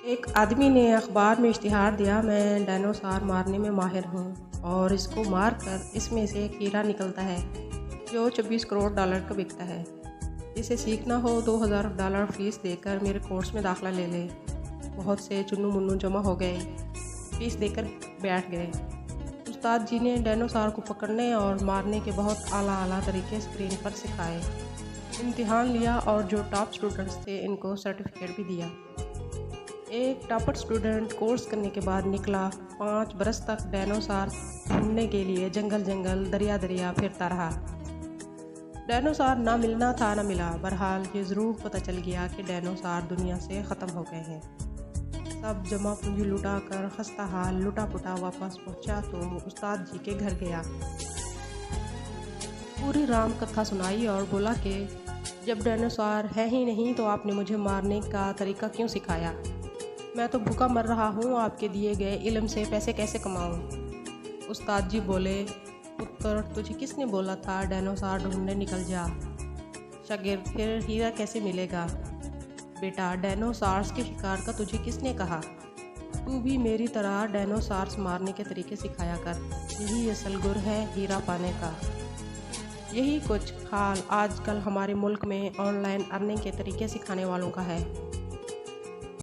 एक आदमी ने अखबार में इश्तिहार दिया, मैं डायनासोर मारने में माहिर हूँ और इसको मार कर इसमें से एक हीरा निकलता है जो 24 करोड़ डॉलर का बिकता है। इसे सीखना हो $2000 फीस देकर मेरे कोर्स में दाखिला ले ले। बहुत से चुन्नू मुन्नू जमा हो गए, फीस देकर बैठ गए। उस्ताद जी ने डायनासोर को पकड़ने और मारने के बहुत आला आला तरीके स्क्रीन पर सिखाए। इम्तिहान लिया और जो टॉप स्टूडेंट्स थे इनको सर्टिफिकेट भी दिया। एक टॉपर स्टूडेंट कोर्स करने के बाद निकला। 5 बरस तक डायनासोर ढूंढने के लिए जंगल जंगल दरिया दरिया फिरता रहा। डायनासोर ना मिलना था ना मिला। बहरहाल ये ज़रूर पता चल गया कि डायनासोर दुनिया से ख़त्म हो गए हैं। सब जमा पूंजी लुटा कर खस्ता हाल लुटा पुटा वापस पहुंचा तो उस्ताद जी के घर गया। पूरी राम कथा सुनाई और बोला कि जब डायनासोर है ही नहीं तो आपने मुझे मारने का तरीका क्यों सिखाया। मैं तो भूखा मर रहा हूँ, आपके दिए गए इल्म से पैसे कैसे कमाऊँ। उस्ताद जी बोले, पुत्र तुझे किसने बोला था डायनासोर ढूंढने निकल जा। शागिर्द, फिर हीरा कैसे मिलेगा। बेटा, डायनासोर्स के शिकार का तुझे किसने कहा। तू भी मेरी तरह डायनासोर्स मारने के तरीके सिखाया कर। यही असल गुर है हीरा पाने का। यही कुछ हाल आजकल हमारे मुल्क में ऑनलाइन अर्निंग के तरीके सिखाने वालों का है।